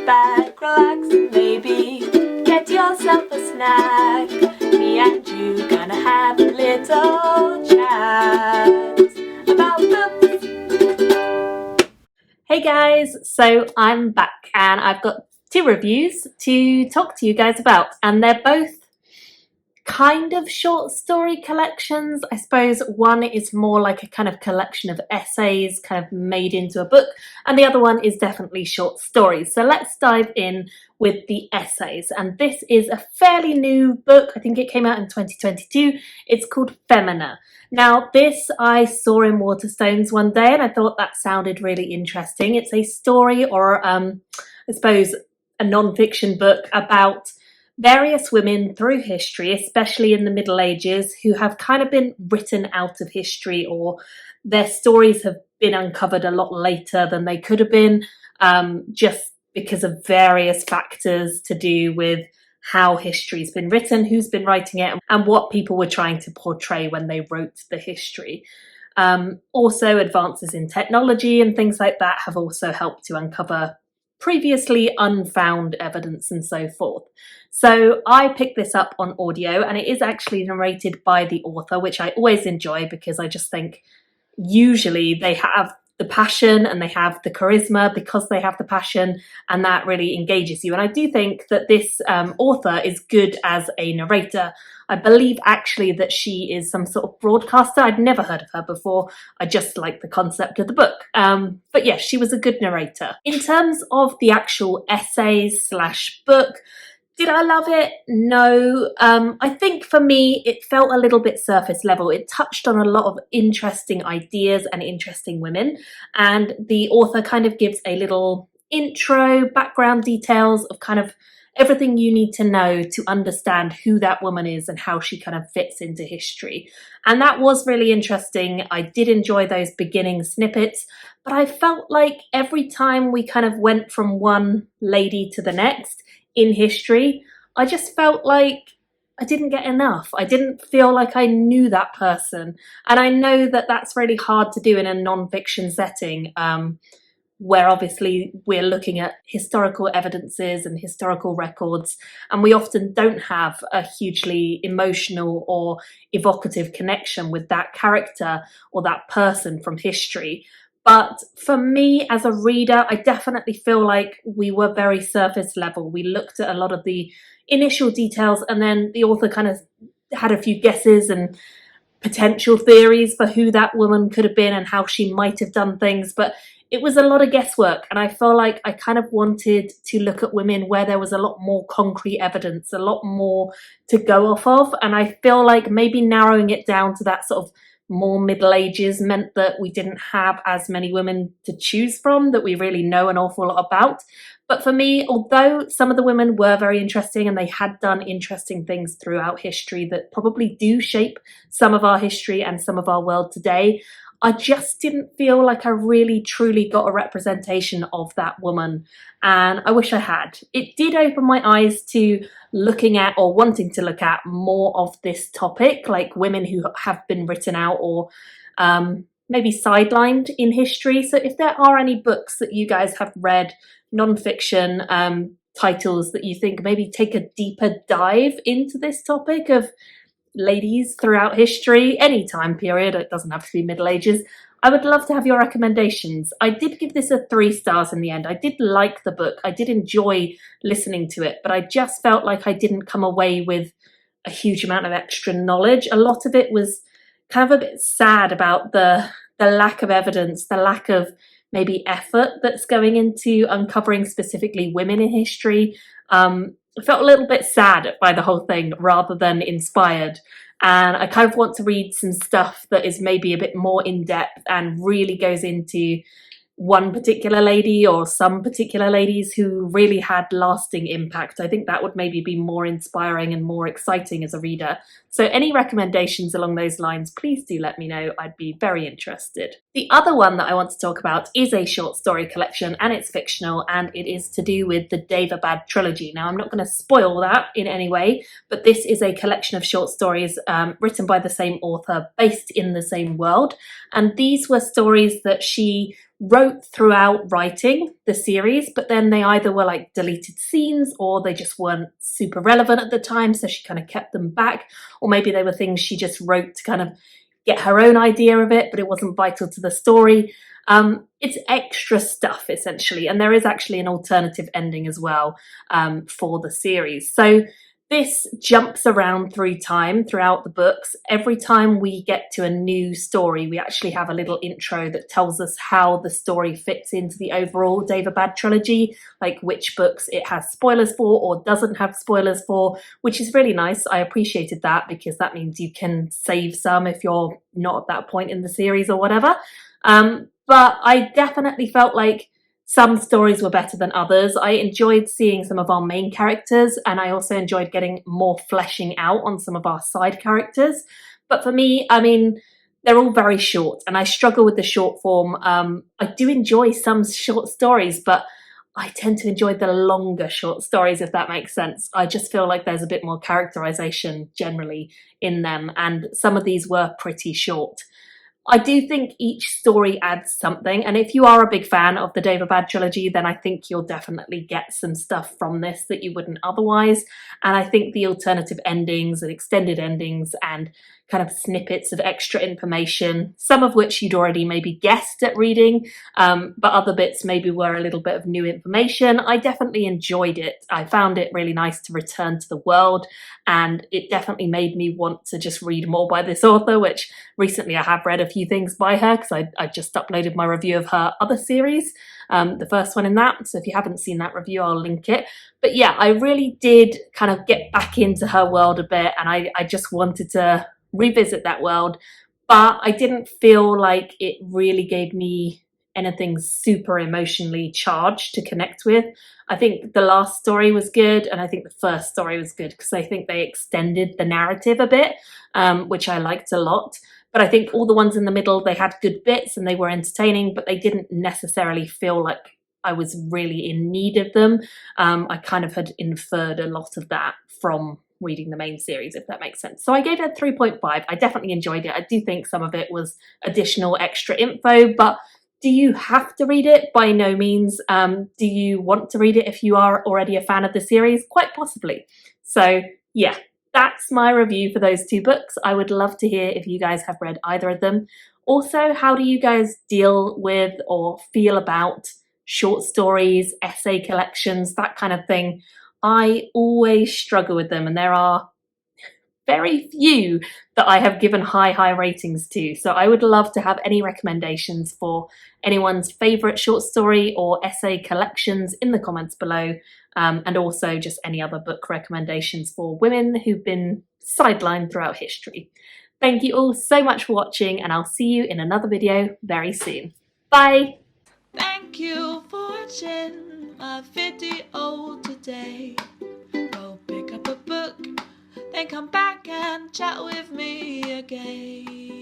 back, relax, and maybe get yourself a snack. Me and you gonna have a little chat about books. Hey guys, so I'm back and I've got 2 reviews to talk to you guys about, and they're both kind of short story collections. I suppose one is more like a kind of collection of essays kind of made into a book, and the other one is definitely short stories. So let's dive in with the essays, and this is a fairly new book. I think it came out in 2022. It's called Femina. Now this I saw in Waterstones one day and I thought that sounded really interesting. It's a story, or I suppose a non-fiction book about various women through history, especially in the Middle Ages, who have kind of been written out of history, or their stories have been uncovered a lot later than they could have been, just because of various factors to do with how history's been written, who's been writing it, and what people were trying to portray when they wrote the history. Also, advances in technology and things like that have also helped to uncover previously unfound evidence and so forth. So I picked this up on audio, and it is actually narrated by the author, which I always enjoy because I just think usually they have the passion and they have the charisma because they have the passion, and that really engages you. And I do think that this author is good as a narrator. I believe actually that she is some sort of broadcaster. I'd never heard of her before. I just like the concept of the book. But yeah, she was a good narrator. In terms of the actual essays / book, did I love it? No. I think for me, it felt a little bit surface level. It touched on a lot of interesting ideas and interesting women, and the author kind of gives a little intro, background details of kind of everything you need to know to understand who that woman is and how she kind of fits into history. And that was really interesting. I did enjoy those beginning snippets, but I felt like every time we kind of went from one lady to the next in history, I just felt like I didn't get enough. I didn't feel like I knew that person. And I know that that's really hard to do in a non-fiction setting, where obviously we're looking at historical evidences and historical records, and we often don't have a hugely emotional or evocative connection with that character or that person from history. But for me as a reader, I definitely feel like we were very surface level. We looked at a lot of the initial details, and then the author kind of had a few guesses and potential theories for who that woman could have been and how she might have done things. But it was a lot of guesswork, and I felt like I kind of wanted to look at women where there was a lot more concrete evidence, a lot more to go off of. And I feel like maybe narrowing it down to that sort of more Middle Ages meant that we didn't have as many women to choose from that we really know an awful lot about. But for me, although some of the women were very interesting and they had done interesting things throughout history that probably do shape some of our history and some of our world today, I just didn't feel like I really truly got a representation of that woman, and I wish I had. It did open my eyes to looking at, or wanting to look at, more of this topic, like women who have been written out or maybe sidelined in history. So if there are any books that you guys have read, non-fiction titles that you think maybe take a deeper dive into this topic of ladies throughout history, any time period, it doesn't have to be Middle Ages, I would love to have your recommendations. I did give this a 3 stars in the end. I did like the book. I did enjoy listening to it, but I just felt like I didn't come away with a huge amount of extra knowledge. A lot of it was kind of a bit sad about the lack of evidence, the lack of maybe effort that's going into uncovering specifically women in history. I felt a little bit sad by the whole thing rather than inspired. And I kind of want to read some stuff that is maybe a bit more in-depth and really goes into one particular lady or some particular ladies who really had lasting impact. I think that would maybe be more inspiring and more exciting as a reader. So any recommendations along those lines, please do let me know. I'd be very interested. The other one that I want to talk about is a short story collection, and it's fictional, and it is to do with the Daevabad trilogy. Now, I'm not going to spoil that in any way, but this is a collection of short stories written by the same author, based in the same world. And these were stories that she wrote throughout writing the series, but then they either were like deleted scenes or they just weren't super relevant at the time, so she kind of kept them back, or maybe they were things she just wrote to kind of get her own idea of it, but it wasn't vital to the story. It's extra stuff essentially, and there is actually an alternative ending as well for the series. So this jumps around through time throughout the books. Every time we get to a new story, we actually have a little intro that tells us how the story fits into the overall Daevabad trilogy, like which books it has spoilers for or doesn't have spoilers for, which is really nice. I appreciated that because that means you can save some if you're not at that point in the series or whatever. But I definitely felt like some stories were better than others. I enjoyed seeing some of our main characters, and I also enjoyed getting more fleshing out on some of our side characters. But for me, I mean, they're all very short, and I struggle with the short form. I do enjoy some short stories, but I tend to enjoy the longer short stories, if that makes sense. I just feel like there's a bit more characterization generally in them, and some of these were pretty short. I do think each story adds something, and if you are a big fan of the Daevabad trilogy, then I think you'll definitely get some stuff from this that you wouldn't otherwise. And I think the alternative endings and extended endings and kind of snippets of extra information, some of which you'd already maybe guessed at reading, but other bits maybe were a little bit of new information. I definitely enjoyed it. I found it really nice to return to the world, and it definitely made me want to just read more by this author, which recently I have read a few things by her because I just uploaded my review of her other series, the first one in that. So if you haven't seen that review, I'll link it. But yeah, I really did kind of get back into her world a bit, and I just wanted to revisit that world, but I didn't feel like it really gave me anything super emotionally charged to connect with. I think the last story was good, and I think the first story was good because I think they extended the narrative a bit, which I liked a lot. But I think all the ones in the middle, they had good bits and they were entertaining, but they didn't necessarily feel like I was really in need of them. I kind of had inferred a lot of that from reading the main series, if that makes sense. So I gave it 3.5. I definitely enjoyed it. I do think some of it was additional extra info, but do you have to read it? By no means. Do you want to read it if you are already a fan of the series? Quite possibly. So yeah, that's my review for those two books. I would love to hear if you guys have read either of them. Also, how do you guys deal with or feel about short stories, essay collections, that kind of thing? I always struggle with them, and there are very few that I have given high ratings to. So I would love to have any recommendations for anyone's favourite short story or essay collections in the comments below, and also just any other book recommendations for women who've been sidelined throughout history. Thank you all so much for watching, and I'll see you in another video very soon. Bye! Thank you for watching my video today. Go pick up a book, then come back and chat with me again.